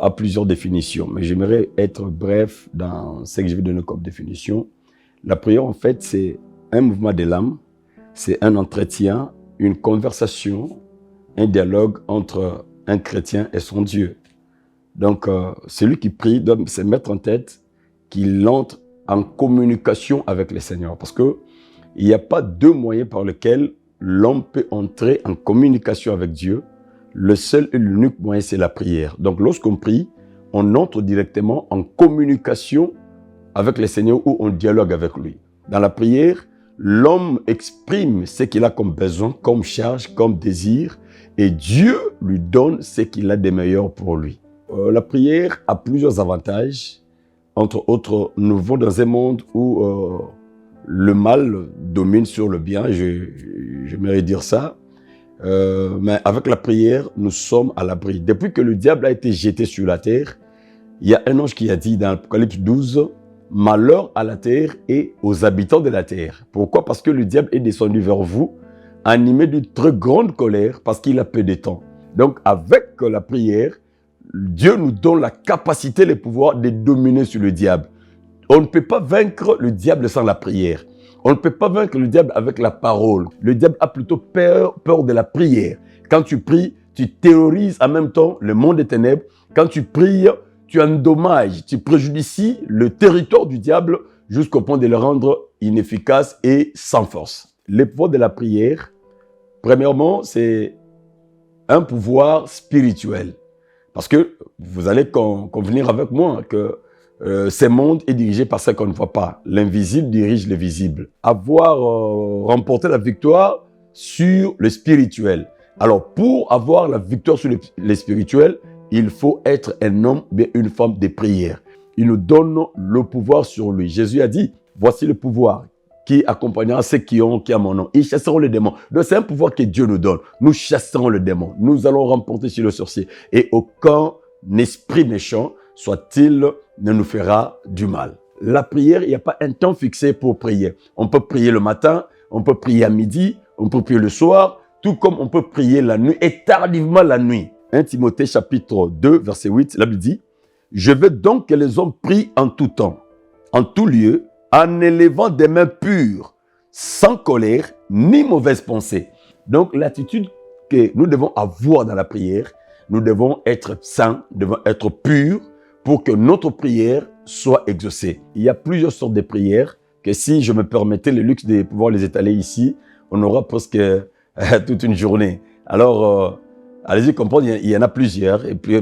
a plusieurs définitions, mais j'aimerais être bref dans ce que je vais donner comme définition. La prière, en fait, c'est un mouvement de l'âme, c'est un entretien, une conversation, un dialogue entre un chrétien et son Dieu. Donc, celui qui prie doit se mettre en tête qu'il entre en communication avec le Seigneur. Parce qu'il n'y a pas deux moyens par lesquels l'homme peut entrer en communication avec Dieu. Le seul et l'unique moyen, c'est la prière. Donc, lorsqu'on prie, on entre directement en communication avec le Seigneur ou on dialogue avec lui. Dans la prière, l'homme exprime ce qu'il a comme besoin, comme charge, comme désir, et Dieu lui donne ce qu'il a de meilleur pour lui. La prière a plusieurs avantages. Entre autres, nous vivons dans un monde où le mal domine sur le bien, j'aimerais dire ça. Mais avec la prière, nous sommes à l'abri. Depuis que le diable a été jeté sur la terre, il y a un ange qui a dit dans Apocalypse 12, « Malheur à la terre et aux habitants de la terre. » Pourquoi? Parce que le diable est descendu vers vous, animé d'une très grande colère, parce qu'il a peu de temps. Donc, avec la prière, Dieu nous donne la capacité, le pouvoir de dominer sur le diable. On ne peut pas vaincre le diable sans la prière. On ne peut pas vaincre le diable avec la parole. Le diable a plutôt peur de la prière. Quand tu pries, tu terrorises en même temps le monde des ténèbres. Quand tu pries, tu endommages, tu préjudicies le territoire du diable jusqu'au point de le rendre inefficace et sans force. Le pouvoir de la prière, premièrement, c'est un pouvoir spirituel. Parce que vous allez convenir avec moi que ce monde est dirigé par ce qu'on ne voit pas. L'invisible dirige le visible. Avoir remporté la victoire sur le spirituel. Alors, pour avoir la victoire sur le spirituel, il faut être un homme et une femme de prière. Il nous donne le pouvoir sur lui. Jésus a dit, voici le pouvoir qui accompagnera ceux qui ont mon nom. Ils chasseront les démons. Donc, c'est un pouvoir que Dieu nous donne. Nous chasserons le démon. Nous allons remporter sur le sorcier. Et aucun esprit méchant, soit-il, ne nous fera du mal. La prière, il n'y a pas un temps fixé pour prier. On peut prier le matin, on peut prier à midi, on peut prier le soir, tout comme on peut prier la nuit et tardivement la nuit. 1 Timothée chapitre 2, verset 8, la Bible dit, « Je veux donc que les hommes prient en tout temps, en tout lieu, en élevant des mains pures, sans colère ni mauvaise pensée. » Donc, l'attitude que nous devons avoir dans la prière, nous devons être saints, nous devons être purs pour que notre prière soit exaucée. Il y a plusieurs sortes de prières que si je me permettais le luxe de pouvoir les étaler ici, on aura presque toute une journée. Alors, allez-y comprendre, il y en a plusieurs. Et puis,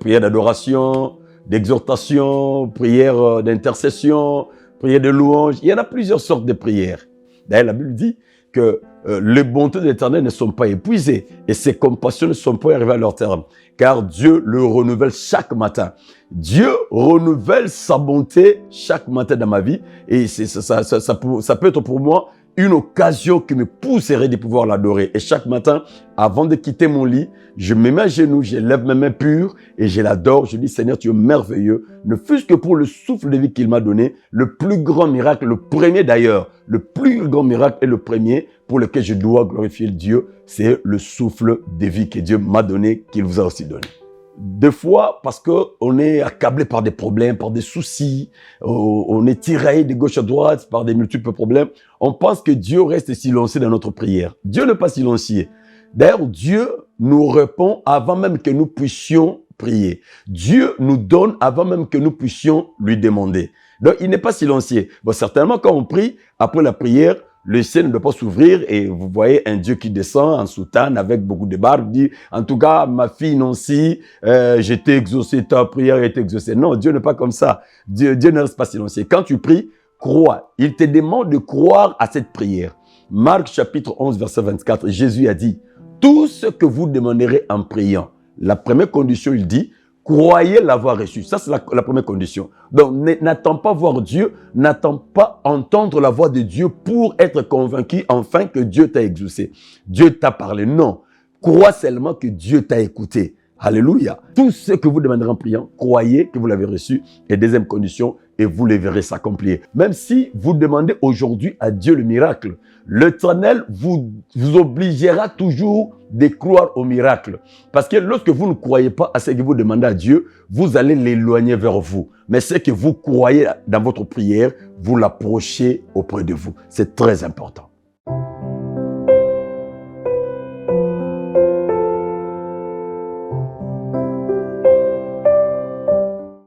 prière d'adoration, d'exhortation, prière d'intercession, prière de louange. Il y en a plusieurs sortes de prières. D'ailleurs, la Bible dit que les bontés de l'Éternel ne sont pas épuisées et ses compassions ne sont pas arrivées à leur terme. Car Dieu le renouvelle chaque matin. Dieu renouvelle sa bonté chaque matin dans ma vie. Et ça peut être pour moi une occasion qui me pousserait de pouvoir l'adorer. Et chaque matin, avant de quitter mon lit, je me mets à genoux, je lève mes mains pures et je l'adore. Je dis, Seigneur, tu es merveilleux. Ne fût-ce que pour le souffle de vie qu'il m'a donné, le plus grand miracle, le premier d'ailleurs, le plus grand miracle et le premier pour lequel je dois glorifier Dieu, c'est le souffle de vie que Dieu m'a donné, qu'il vous a aussi donné. Des fois, parce qu'on est accablé par des problèmes, par des soucis, on est tiraillé de gauche à droite par des multiples problèmes, on pense que Dieu reste silencieux dans notre prière. Dieu n'est pas silencieux. D'ailleurs, Dieu nous répond avant même que nous puissions prier. Dieu nous donne avant même que nous puissions lui demander. Donc, il n'est pas silencieux. Bon, certainement, quand on prie, après la prière, le ciel ne doit pas s'ouvrir et vous voyez un Dieu qui descend en soutane avec beaucoup de barbe, dit, en tout cas, ma fille Nancy, je t'ai exaucé, ta prière a été exaucée. Non, Dieu n'est pas comme ça. Dieu ne reste pas silencieux. Quand tu pries, crois. Il te demande de croire à cette prière. Marc chapitre 11, verset 24, Jésus a dit, tout ce que vous demanderez en priant. La première condition, il dit, croyez l'avoir reçu. Ça, c'est la première condition. Donc, n'attends pas voir Dieu, n'attends pas entendre la voix de Dieu pour être convaincu enfin que Dieu t'a exaucé. Dieu t'a parlé. Non. Crois seulement que Dieu t'a écouté. Alléluia. Tout ce que vous demanderez en priant, croyez que vous l'avez reçu. Et deuxième condition, et vous les verrez s'accomplir. Même si vous demandez aujourd'hui à Dieu le miracle, l'Éternel vous obligera toujours de croire au miracle. Parce que lorsque vous ne croyez pas à ce que vous demandez à Dieu, vous allez l'éloigner vers vous. Mais ce que vous croyez dans votre prière, vous l'approchez auprès de vous. C'est très important.